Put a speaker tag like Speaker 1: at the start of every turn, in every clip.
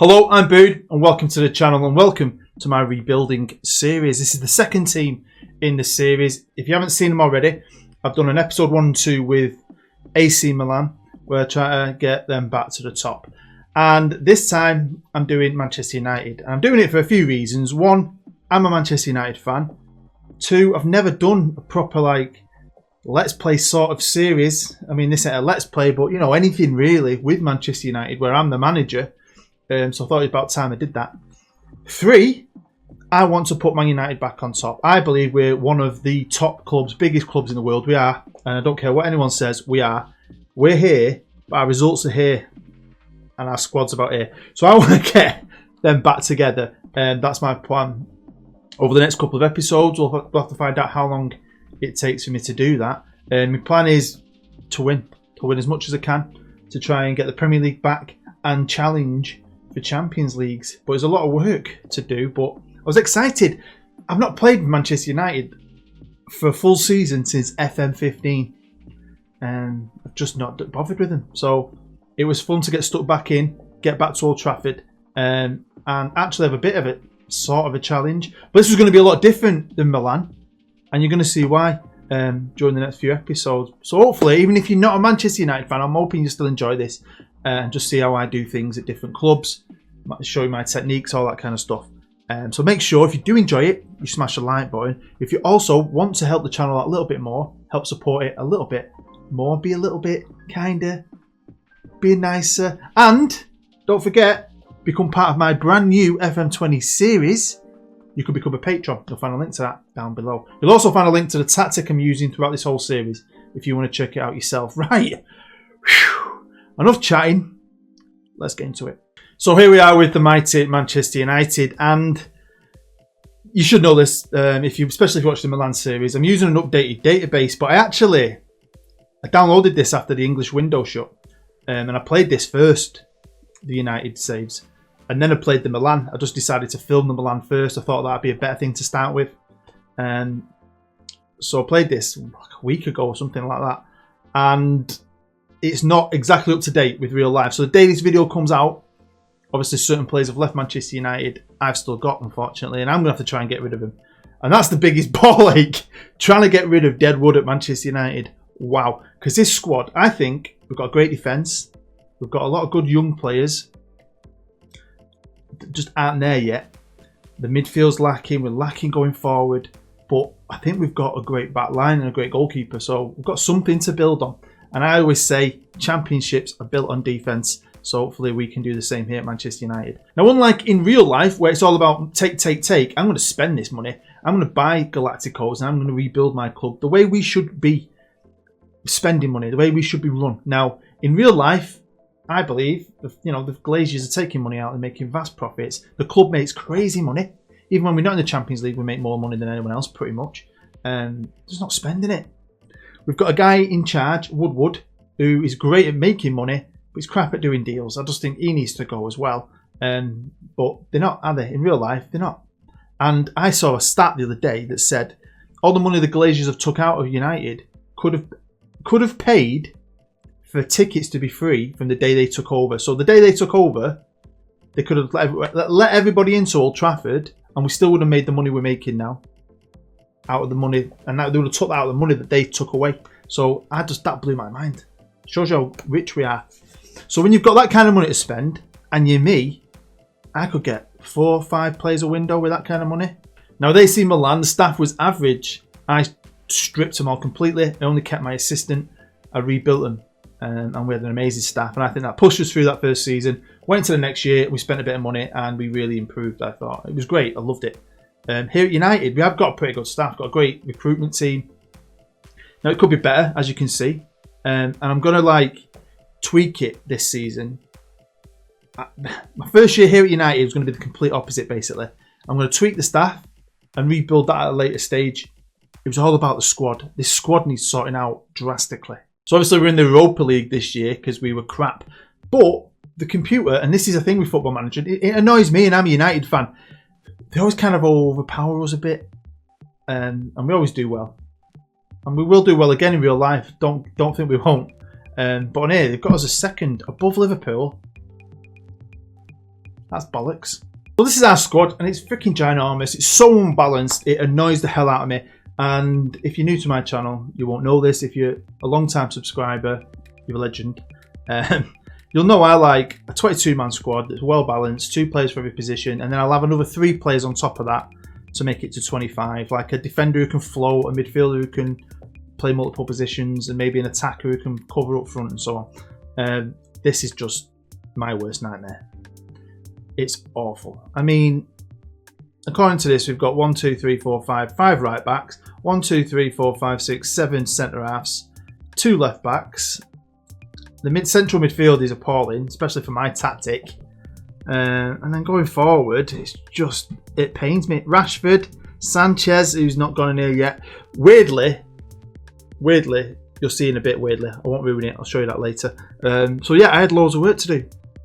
Speaker 1: Hello, I'm Bood and welcome to the channel and welcome to my rebuilding series. This is the second team in the series. If you haven't seen them already, I've done an episode 1 and 2 with AC Milan where I try to get them back to the top. And this time I'm doing Manchester United. And I'm doing it for a few reasons. One, I'm a Manchester United fan. Two, I've never done a proper Let's Play sort of series. I mean, this ain't a Let's Play, but you know, anything really with Manchester United where I'm the manager. So I thought it was about time I did that. 3, I want to put Man United back on top. I believe we're one of the top clubs, biggest clubs in the world. We are. And I don't care what anyone says, we are. We're here, but our results are here. And our squad's about here. So I want to get them back together. And that's my plan. Over the next couple of episodes, we'll have to find out how long it takes for me to do that. And my plan is to win as much as I can, to try and get the Premier League back and challenge for Champions Leagues. But there's a lot of work to do, but I was excited. I've not played Manchester United for a full season since FM19 and I've just not bothered with them. So it was fun to get stuck back in, get back to Old Trafford and actually have a bit of a sort of a challenge. But this was going to be a lot different than Milan and you're going to see why during the next few episodes. So hopefully, even if you're not a Manchester United fan, I'm hoping you still enjoy this and just see how I do things at different clubs, show you my techniques, all that kind of stuff. So make sure if you do enjoy it, you smash the like button. If you also want to help the channel out a little bit more, help support it a little bit more, be a little bit kinder, be nicer, and don't forget, become part of my brand new FM20 series. You could become a patron. You'll find a link to that down below. You'll also find a link to the tactic I'm using throughout this whole series if you want to check it out yourself. Right. Whew. Enough chatting. Let's get into it. So here we are with the mighty Manchester United, and you should know this, especially if you watch the Milan series. I'm using an updated database, but I downloaded this after the English window shut, and I played this first, the United saves, and then I played the Milan. I just decided to film the Milan first. I thought that'd be a better thing to start with, so I played this like a week ago or something like that, and it's not exactly up to date with real life. So the day this video comes out, obviously certain players have left Manchester United. I've still got, unfortunately, and I'm going to have to try and get rid of them. And that's the biggest ball ache, trying to get rid of dead wood at Manchester United. Wow. Because this squad, I think, we've got a great defence. We've got a lot of good young players that just aren't there yet. The midfield's lacking. We're lacking going forward. But I think we've got a great back line and a great goalkeeper. So we've got something to build on. And I always say championships are built on defence. So hopefully we can do the same here at Manchester United. Now, unlike in real life, where it's all about take, I'm going to spend this money. I'm going to buy Galacticos and I'm going to rebuild my club the way we should be spending money, the way we should be run. Now, in real life, I believe, the Glaziers are taking money out and making vast profits. The club makes crazy money. Even when we're not in the Champions League, we make more money than anyone else, pretty much. Just not spending it. We've got a guy in charge, Woodward, who is great at making money, but he's crap at doing deals. I just think he needs to go as well. But they're not, are they? In real life, they're not. And I saw a stat the other day that said all the money the Glaziers have took out of United could have paid for tickets to be free from the day they took over. So the day they took over, they could have let everybody into Old Trafford, and we still would have made the money we're making now out of the money, and they would have took that out of the money that they took away. So that blew my mind. Shows you how rich we are. So when you've got that kind of money to spend, and you're me, I could get 4 or 5 players a window with that kind of money. Now they see Milan, the staff was average. I stripped them all completely. I only kept my assistant. I rebuilt them, and we had an amazing staff. And I think that pushed us through that first season. Went to the next year, we spent a bit of money, and we really improved. I thought it was great. I loved it. Here at United, we have got a pretty good staff. Got a great recruitment team. Now it could be better, as you can see, and I'm gonna tweak it this season. My first year here at United was going to be the complete opposite, basically. I'm going to tweak the staff and rebuild that at a later stage. It was all about the squad. This squad needs sorting out drastically. So obviously we're in the Europa League this year because we were crap. But the computer, and this is a thing with Football Manager, it annoys me, and I'm a United fan. They always kind of overpower us a bit. And we always do well. And we will do well again in real life. Don't think we won't. But on here, they've got us a second above Liverpool. That's bollocks. So this is our squad, and it's freaking ginormous. It's so unbalanced, it annoys the hell out of me. And if you're new to my channel, you won't know this. If you're a long-time subscriber, you're a legend. You'll know I like a 22-man squad that's well-balanced, 2 players for every position, and then I'll have another 3 players on top of that to make it to 25. Like a defender who can float, a midfielder who can play multiple positions, and maybe an attacker who can cover up front and so on. This is just my worst nightmare. It's awful. I mean, according to this, we've got 1, 2, 3, 4, 5 right backs, 1, 2, 3, 4, 5, 6, 7 centre halves, 2 left backs. The central midfield is appalling, especially for my tactic. And then going forward, it's just, it pains me. Rashford, Sanchez, who's not gone in here yet. Weirdly, you'll see in a bit weirdly. I won't ruin it, I'll show you that later. So yeah, I had loads of work to do.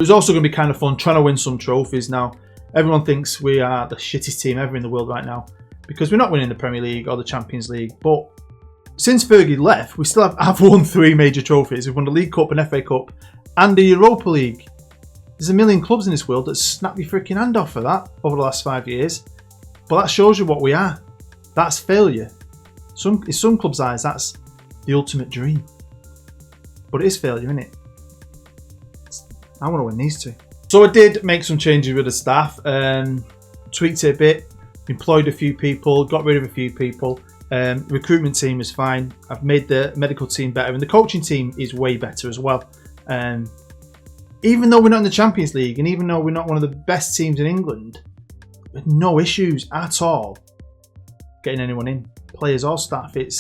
Speaker 1: It was also going to be kind of fun trying to win some trophies now. Everyone thinks we are the shittest team ever in the world right now because we're not winning the Premier League or the Champions League. But since Fergie left, we still have won 3 major trophies. We've won the League Cup, an FA Cup, and the Europa League. There's a million clubs in this world that snap your freaking hand off for that over the last 5 years. But that shows you what we are. That's failure. In some clubs' eyes, that's the ultimate dream. But it is failure, isn't it? I want to win these 2. So I did make some changes with the staff, tweaked it a bit, employed a few people, got rid of a few people. Recruitment team is fine. I've made the medical team better, and the coaching team is way better as well. Even though we're not in the Champions League, and even though we're not one of the best teams in England, with no issues at all getting anyone in, players or staff. It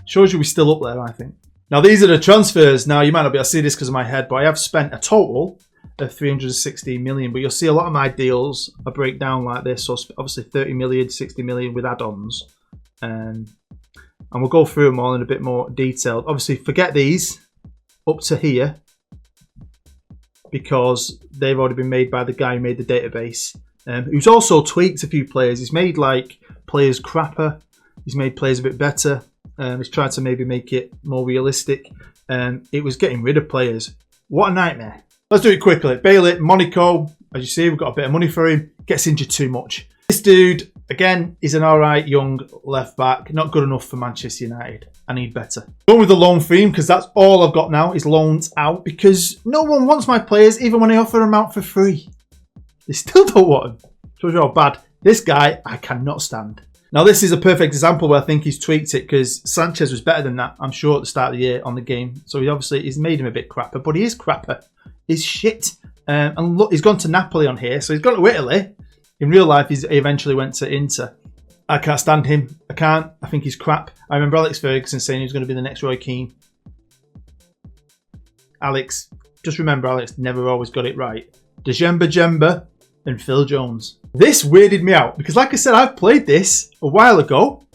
Speaker 1: shows you we're still up there, I think. Now these are the transfers. Now you might not be able to see this because of my head, but I have spent a total of 316 million. But you'll see a lot of my deals I break down like this. So obviously 30 million, 60 million with add-ons, and we'll go through them all in a bit more detail. Obviously, forget these up to here because they've already been made by the guy who made the database, who's also tweaked a few players. He's made like players crapper. He's made players a bit better. He's tried to maybe make it more realistic. It was getting rid of players. What a nightmare. Let's do it quickly. Bailey, Monaco. As you see, we've got a bit of money for him. Gets injured too much. This dude, again, is an alright young left back. Not good enough for Manchester United. I need better. Going with the loan theme because that's all I've got now is loans out because no one wants my players even when I offer them out for free. They still don't want them. Shows you how bad. This guy, I cannot stand. Now this is a perfect example where I think he's tweaked it because Sanchez was better than that, I'm sure, at the start of the year on the game. So he's made him a bit crapper, but he is crapper. He's shit. And look, he's gone to Napoli on here, so he's gone to Italy. In real life, he eventually went to Inter. I can't stand him. I can't. I think he's crap. I remember Alex Ferguson saying he was going to be the next Roy Keane. Alex, just remember, Alex never always got it right. Djemba and Phil Jones. This weirded me out because, like I said, I've played this a while ago,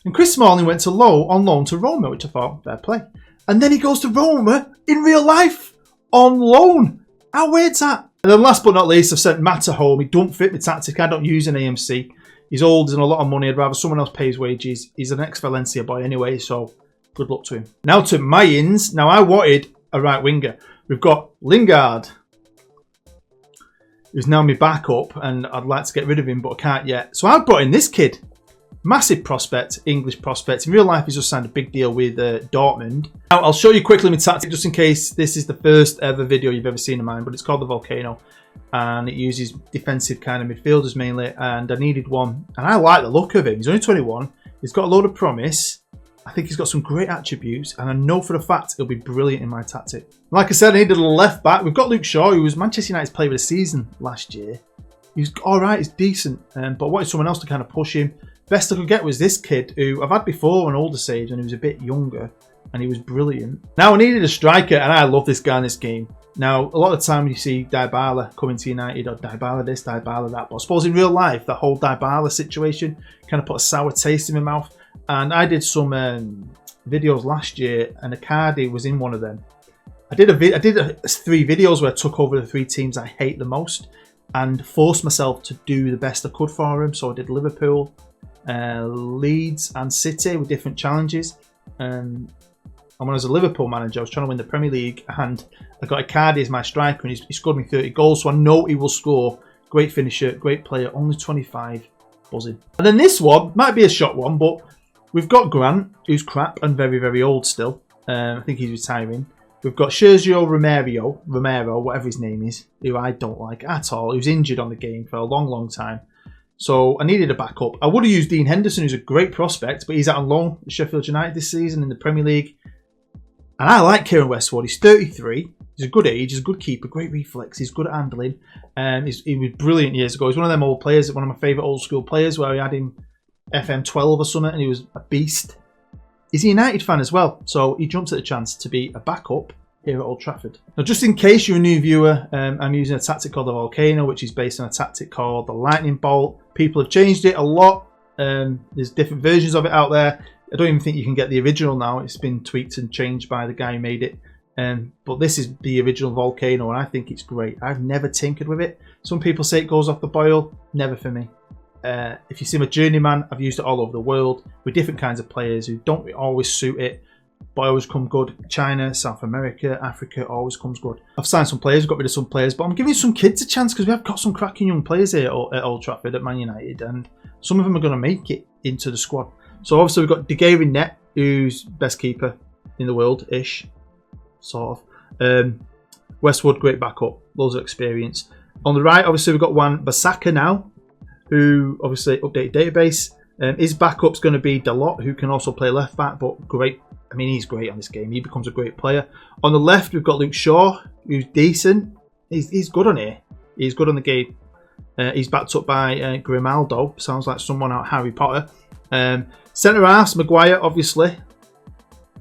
Speaker 1: and Chris Smalling went on loan to Roma, which I thought, fair play. And then he goes to Roma in real life on loan. How weird's that? And then last but not least, I've sent Matt home. He don't fit my tactic. I don't use an AMC. He's old and a lot of money. I'd rather someone else pay his wages. He's an ex-Valencia boy anyway, so good luck to him. Now to my ins. Now I wanted a right winger. We've got Lingard, who's now my backup, and I'd like to get rid of him, but I can't yet. So I've brought in this kid. Massive prospect, English prospect. In real life, he's just signed a big deal with Dortmund. Now, I'll show you quickly my tactic, just in case this is the first ever video you've ever seen of mine, but it's called the VOLCANO, and it uses defensive kind of midfielders mainly, and I needed one, and I like the look of him. He's only 21. He's got a load of promise. I think he's got some great attributes, and I know for a fact he'll be brilliant in my tactic. Like I said, I needed a left back. We've got Luke Shaw, who was Manchester United's player of the season last year. He's all right, he's decent, but I wanted someone else to kind of push him. Best I could get was this kid, who I've had before on older stage, and he was a bit younger, and he was brilliant. Now I needed a striker, and I love this guy in this game. Now, a lot of the time you see Dybala coming to United, or Dybala this, Dybala that, but I suppose in real life, that whole Dybala situation kind of put a sour taste in my mouth. And I did some videos last year, and Icardi was in one of them. I did 3 videos where I took over the 3 teams I hate the most and forced myself to do the best I could for him. So I did Liverpool, Leeds and City with different challenges. And when I was a Liverpool manager, I was trying to win the Premier League, and I got Icardi as my striker, and he scored me 30 goals, so I know he will score. Great finisher, great player, only 25, buzzing. And then this one might be a shock one, but we've got Grant, who's crap and very, very old still. I think he's retiring. We've got Sergio Romero, whatever his name is, who I don't like at all. He was injured on the game for a long, long time. So I needed a backup. I would have used Dean Henderson, who's a great prospect, but he's out on loan at Sheffield United this season in the Premier League. And I like Kieran Westwood. He's 33. He's a good age. He's a good keeper. Great reflex. He's good at handling. He was brilliant years ago. He's one of them old players, one of my favourite old school players, where we had him FM12 or something, and he was a beast. He's a United fan as well, so he jumps at the chance to be a backup here at Old Trafford. Now, just in case you're a new viewer, I'm using a tactic called the VOLCANO, which is based on a tactic called the Lightning Bolt. People have changed it a lot. There's different versions of it out there. I don't even think you can get the original now. It's been tweaked and changed by the guy who made it. But this is the original VOLCANO, and I think it's great. I've never tinkered with it. Some people say it goes off the boil. Never for me. If you see my Journeyman, I've used it all over the world with different kinds of players who don't always suit it, but always come good. China, South America, Africa, always comes good. I've signed some players, got rid of some players, but I'm giving some kids a chance because we have got some cracking young players here at Old Trafford at Man United, and some of them are going to make it into the squad. So obviously we've got De Gea in net, who's best keeper in the world-ish, sort of. Westwood, great backup, loads of experience. On the right, obviously we've got Wan-Bissaka now, who obviously updated database. His backup's going to be Dalot, who can also play left back, but great. I mean, he's great on this game. He becomes a great player. On the left, we've got Luke Shaw, who's decent. He's good on here. He's good on the game. He's backed up by Grimaldo. Sounds like someone out Harry Potter. Centre halves, Maguire, obviously.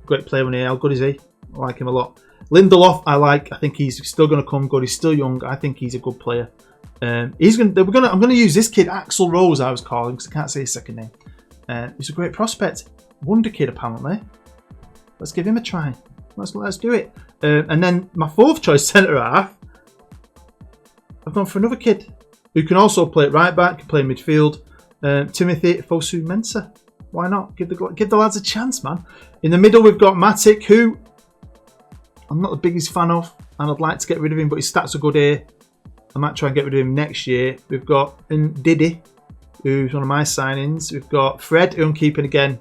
Speaker 1: Great player on here. How good is he? I like him a lot. Lindelof, I like. I think he's still going to come good. He's still young. I think he's a good player. I'm going to use this kid, Axel Rose, I was calling, because I can't say his second name. He's a great prospect. Wonder kid, apparently. Let's give him a try. Let's do it. And then my fourth choice centre half, I've gone for another kid who can also play right back, can play midfield. Timothy Fosu-Mensah. Why not? Give the lads a chance, man. In the middle, we've got Matic, who I'm not the biggest fan of, and I'd like to get rid of him, but his stats are good here. I might try and get rid of him next year. We've got Didi, who's one of my signings. We've got Fred, who I'm keeping again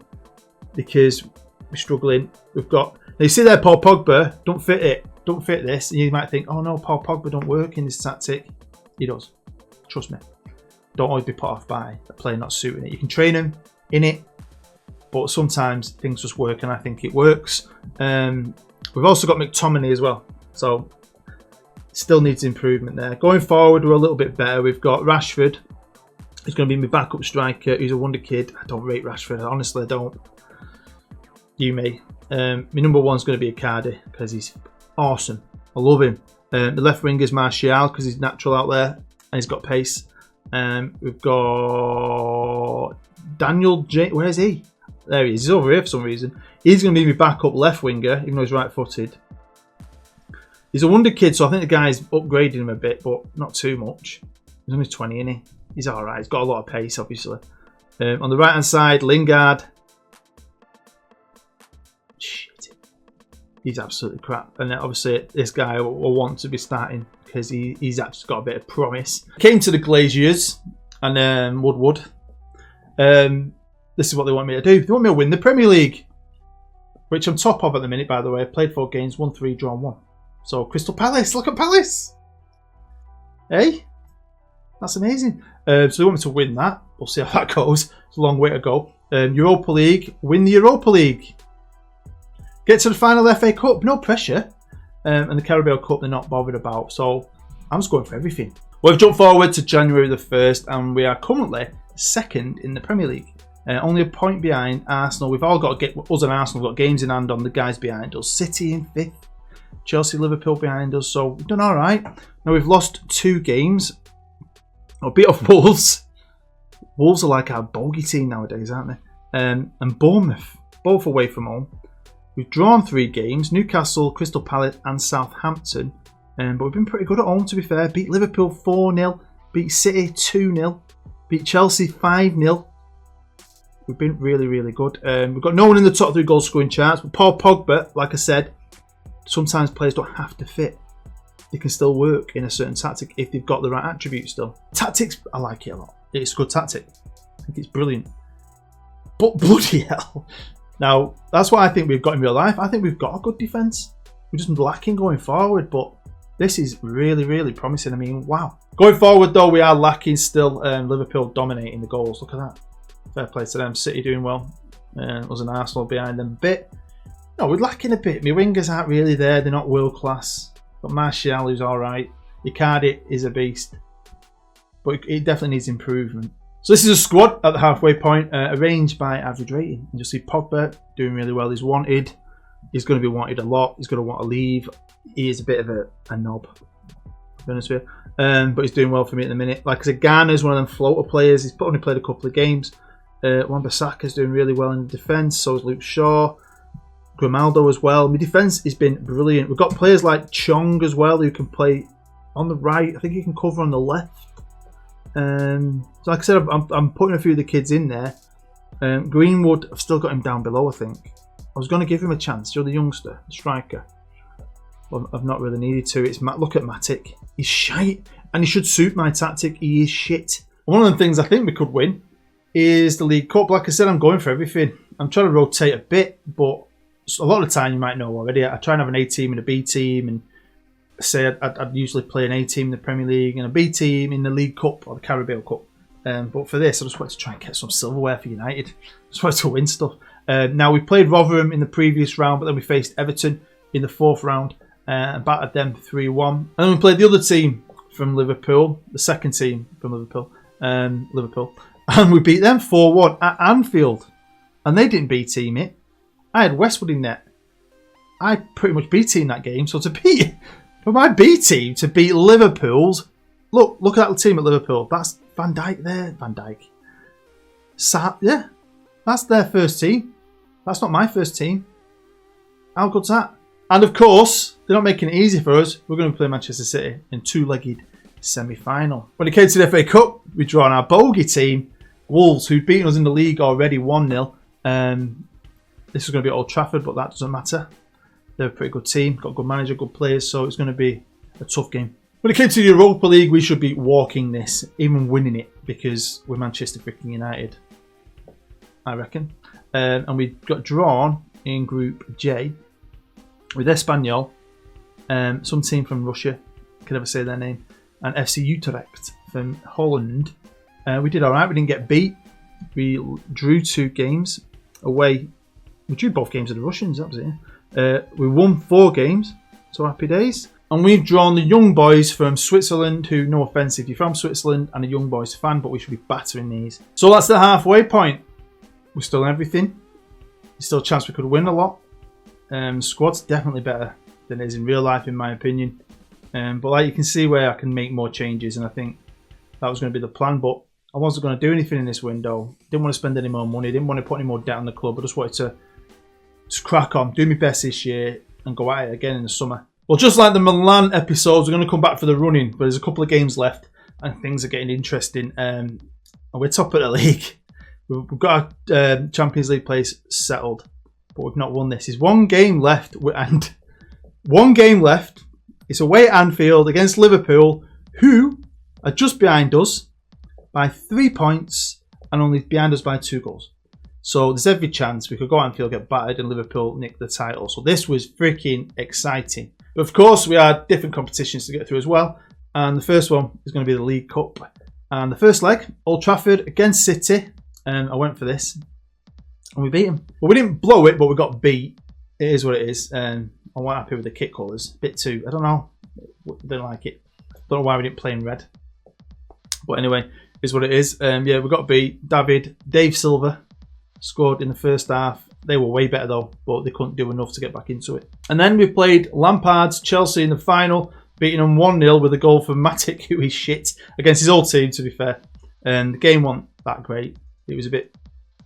Speaker 1: because we're struggling. We've got, now you see there, Paul Pogba, don't fit this. And you might think, oh no, Paul Pogba don't work in this tactic. He does. Trust me. Don't always be put off by a player not suiting it. You can train him in it, but sometimes things just work, and I think it works. We've also got McTominay as well, so still needs improvement there. Going forward, we're a little bit better. We've got Rashford, who's going to be my backup striker. He's a wonder kid. I don't rate Rashford. Honestly, I don't. You may. My number one's going to be Icardi because he's awesome. I love him. The left wing is Martial because he's natural out there and he's got pace. We've got Daniel J. Where's he? There he is. He's over here for some reason. He's going to be my backup left winger, even though he's right-footed. He's a wonder kid, so I think the guy's upgraded him a bit, but not too much. He's only 20, isn't he? He's alright. He's got a lot of pace, obviously. On the right-hand side, Lingard. Shit. He's absolutely crap. And then obviously, this guy will want to be starting because he's actually got a bit of promise. Came to the Glaziers and Woodward. This is what they want me to do. They want me to win the Premier League, which I'm top of at the minute, by the way. I've played 4 games, won 3, drawn 1. So, Crystal Palace, look at Palace! Hey? That's amazing. So they want me to win that. We'll see how that goes. It's a long way to go. Europa League, win the Europa League. Get to the final FA Cup, no pressure. And the Carabao Cup they're not bothered about. So, I'm just going for everything. We've jumped forward to January the 1st and we are currently 2nd in the Premier League. Only a point behind Arsenal. We've all got to get, us and Arsenal have got games in hand on the guys behind us. City in 5th. Chelsea, Liverpool behind us, so we've done all right. Now we've lost 2 games. Or beat off Wolves. Wolves are like our bogey team nowadays, aren't they? And Bournemouth, both away from home. We've drawn 3 games: Newcastle, Crystal Palace, and Southampton. But we've been pretty good at home, to be fair. Beat Liverpool 4-0. Beat City 2-0. Beat Chelsea 5-0. We've been really, really good. We've got no one in the top 3 goal scoring charts. But Paul Pogba, like I said, sometimes players don't have to fit. They can still work in a certain tactic if they've got the right attributes still. Tactics, I like it a lot. It's a good tactic. I think it's brilliant. But bloody hell. Now, that's what I think we've got in real life. I think we've got a good defence. We're just lacking going forward, but this is really, really promising. I mean, wow. Going forward, though, we are lacking still. Liverpool dominating the goals. Look at that. Fair play to them. City doing well. Us and Arsenal behind them a bit. No, we're lacking a bit. My wingers aren't really there. They're not world class. But Martial is alright. Icardi is a beast. But it definitely needs improvement. So this is a squad at the halfway point, arranged by average rating. And you'll see Pogba doing really well. He's wanted. He's going to be wanted a lot. He's going to want to leave. He is a bit of a knob, to be honest with you. But he's doing well for me at the minute. Like I said, Ghana's one of them floater players. He's only played a couple of games. Wan-Bissaka's doing really well in the defence. So is Luke Shaw. Grimaldo as well. My defence has been brilliant. We've got players like Chong as well who can play on the right. I think he can cover on the left. So like I said, I'm putting a few of the kids in there. Greenwood, I've still got him down below, I think. I was going to give him a chance. You're the youngster, the striker. Well, I've not really needed to. It's look at Matic. He's shite. And he should suit my tactic. He is shit. One of the things I think we could win is the League Cup. Like I said, I'm going for everything. I'm trying to rotate a bit, but a lot of the time you might know already. I try and have an A team and a B team, and say I'd usually play an A team in the Premier League and a B team in the League Cup or the Carabao Cup. But for this, I just wanted to try and get some silverware for United. I just wanted to win stuff. Now, we played Rotherham in the previous round, but then we faced Everton in the 4th round and battered them 3-1. And then we played the other team from Liverpool, the second team from Liverpool, and we beat them 4-1 at Anfield. And they didn't B-team it. I had Westwood in net. I pretty much B-teamed that game. So for my B team to beat Liverpool's, look at that team at Liverpool. That's Van Dijk there. Van Dijk. Yeah, that's their first team. That's not my first team. How good's that? And of course, they're not making it easy for us. We're going to play Manchester City in 2-legged semi-final. When it came to the FA Cup, we drew on our bogey team, Wolves, who'd beaten us in the league already 1-0. This is going to be at Old Trafford, but that doesn't matter. They're a pretty good team, got a good manager, good players, so it's going to be a tough game. When it came to the Europa League, we should be walking this, even winning it, because we're Manchester freaking United, I reckon. And we got drawn in Group J with Espanyol, some team from Russia, I can never say their name, and FC Utrecht from Holland. We did alright, we didn't get beat. We drew 2 games away. We drew both games of the Russians, that was it. We won 4 games, so happy days. And we've drawn the young boys from Switzerland, who, no offence if you're from Switzerland and a young boys fan, but we should be battering these. So that's the halfway point. We're still in everything. There's still a chance we could win a lot. Squad's definitely better than it is in real life, in my opinion. But like you can see where I can make more changes, and I think that was going to be the plan. But I wasn't going to do anything in this window. Didn't want to spend any more money. Didn't want to put any more debt on the club. I just wanted to just crack on, do my best this year, and go at it again in the summer. Well, just like the Milan episodes, we're going to come back for the running, but there's a couple of games left, and things are getting interesting. And we're top of the league. We've got our Champions League place settled, but we've not won this. There's one game left, and one game left. It's away at Anfield against Liverpool, who are just behind us by 3 points and only behind us by 2 goals. So there's every chance we could go Anfield, get battered, and Liverpool nick the title. So this was freaking exciting. But of course, we had different competitions to get through as well. And the first one is going to be the League Cup. And the first leg, Old Trafford against City. And I went for this. And we beat them. Well, we didn't blow it, but we got beat. It is what it is. And I'm not happy with the kit colours. Bit too, I don't know. I don't like it. Don't know why we didn't play in red. But anyway, is what it is. Yeah, we got beat. Dave Silva scored in the first half. They were way better though, but they couldn't do enough to get back into it. And then we played Lampard's Chelsea in the final, beating them 1-0 with a goal from Matic, who is shit, against his old team, to be fair. And the game wasn't that great. It was a bit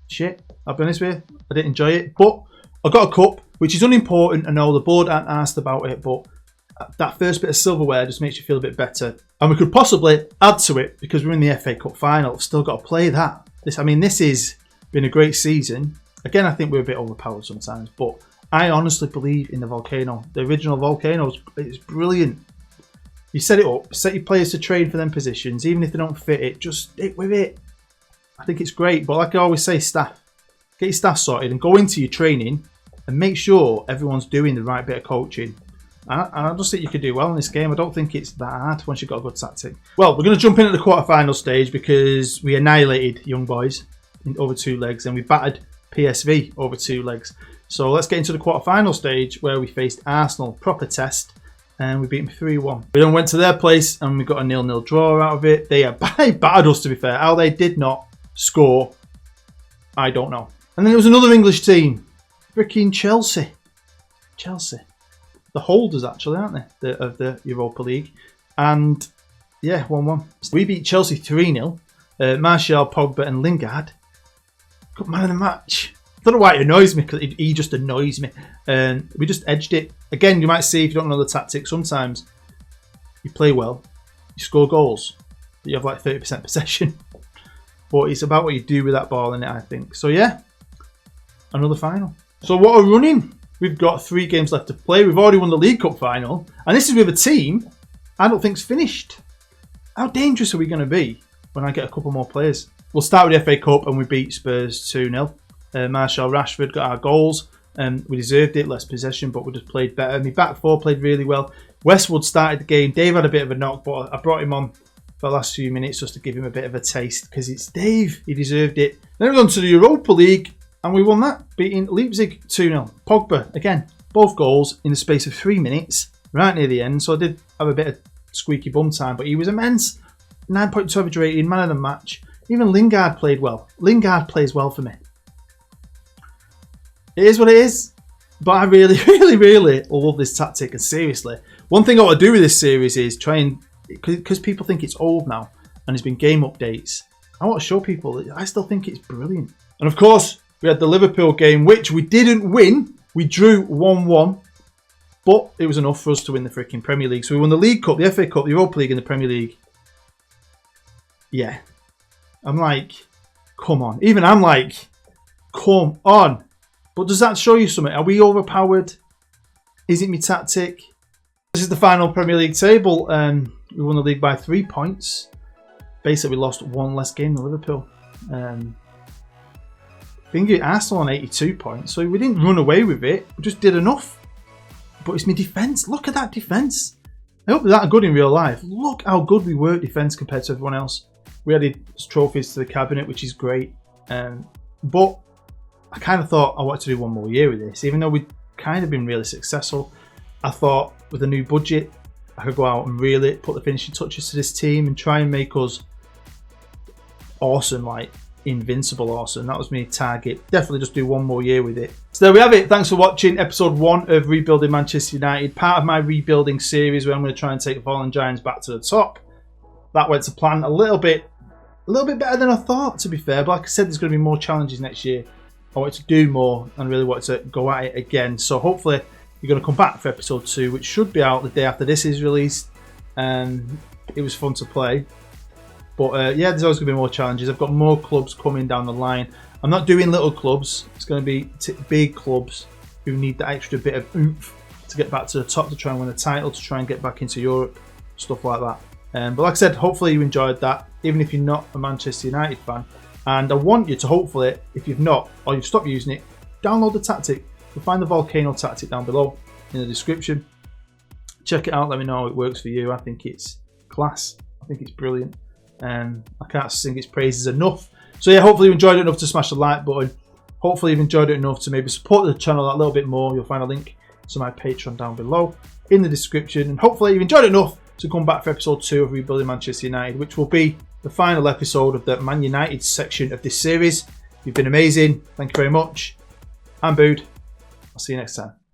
Speaker 1: shit, I'll be honest with you. I didn't enjoy it, but I got a cup, which is unimportant. I know the board aren't asked about it, but that first bit of silverware just makes you feel a bit better. And we could possibly add to it, because we're in the FA Cup final. I've still got to play that. This is Been a great season. Again, I think we're a bit overpowered sometimes, but I honestly believe in the Volcano. The original Volcano is brilliant. You set it up, set your players to train for them positions, even if they don't fit it, just stick with it. I think it's great, but like I always say, staff. Get your staff sorted and go into your training and make sure everyone's doing the right bit of coaching. And I just think you could do well in this game. I don't think it's that hard once you've got a good tactic. Well, we're going to jump in at the quarter-final stage because we annihilated Young Boys in over 2 legs and we battered PSV over 2 legs. So let's get into the quarter-final stage where we faced Arsenal. Proper test. And we beat them 3-1. We then went to their place and we got a 0-0 draw out of it. They battered us, to be fair. How they did not score, I don't know. And then there was another English team. Freaking Chelsea. The holders, actually, aren't they? Of the Europa League. And, yeah, 1-1. We beat Chelsea 3-0. Martial, Pogba and Lingard got man of the match. I don't know why it annoys me, because he just annoys me. We just edged it. Again, you might see, if you don't know the tactic, sometimes you play well, you score goals, but you have like 30% possession. But it's about what you do with that ball in it, I think. So yeah, another final. So what a running. We've got 3 games left to play. We've already won the League Cup final. And this is with a team I don't think's finished. How dangerous are we going to be when I get a couple more players? We'll start with the FA Cup and we beat Spurs 2-0. Martial, Rashford got our goals. We deserved it, less possession, but we just played better. My back 4 played really well. Westwood started the game. Dave had a bit of a knock, but I brought him on for the last few minutes just to give him a bit of a taste because it's Dave. He deserved it. Then we went on to the Europa League and we won that, beating Leipzig 2-0. Pogba, again, both goals in the space of 3 minutes, right near the end. So I did have a bit of squeaky bum time, but he was immense. 9.2 average rating, man of the match. Even Lingard played well. Lingard plays well for me. It is what it is, but I really love this tactic. And seriously, one thing I want to do with this series is try and, because people think it's old now and there's been game updates, I want to show people that I still think it's brilliant. And of course, we had the Liverpool game, which we didn't win. We drew 1-1, but it was enough for us to win the freaking Premier League. So we won the League Cup, the FA Cup, the Europa League and the Premier League. Yeah. I'm like, come on. Even I'm like, come on. But does that show you something? Are we overpowered? Is it my tactic? This is the final Premier League table. We won the league by 3 points. Basically, we lost 1 less game than Liverpool. Beat Arsenal on 82 points. So we didn't run away with it. We just did enough. But it's my defence. Look at that defence. I hope they're that good in real life. Look how good we were at defence compared to everyone else. We added trophies to the cabinet, which is great. But I kind of thought I wanted to do 1 more year with this, even though we'd kind of been really successful. I thought with a new budget, I could go out and really put the finishing touches to this team and try and make us awesome, like invincible awesome. That was my target. Definitely just do 1 more year with it. So there we have it. Thanks for watching episode 1 of Rebuilding Manchester United, part of my rebuilding series where I'm going to try and take the Fallen Giants back to the top. That went to plan a little bit better than I thought, to be fair. But like I said, there's going to be more challenges next year. I want to do more and really want to go at it again. So hopefully you're going to come back for episode 2, which should be out the day after this is released. It was fun to play. But yeah, there's always going to be more challenges. I've got more clubs coming down the line. I'm not doing little clubs. It's going to be big clubs who need that extra bit of oomph to get back to the top, to try and win a title, to try and get back into Europe, stuff like that. But like I said, hopefully you enjoyed that, even if you're not a Manchester United fan. And I want you to hopefully, if you've not, or you've stopped using it, download the tactic. You'll find the Volcano tactic down below in the description. Check it out, let me know how it works for you. I think it's class. I think it's brilliant. I can't sing its praises enough. So yeah, hopefully you enjoyed it enough to smash the like button. Hopefully you've enjoyed it enough to maybe support the channel that little bit more. You'll find a link to my Patreon down below in the description. And hopefully you've enjoyed it enough to come back for episode 2 of Rebuilding Manchester United, which will be the final episode of the Man United section of this series. You've been amazing. Thank you very much. I'm Bood. I'll see you next time.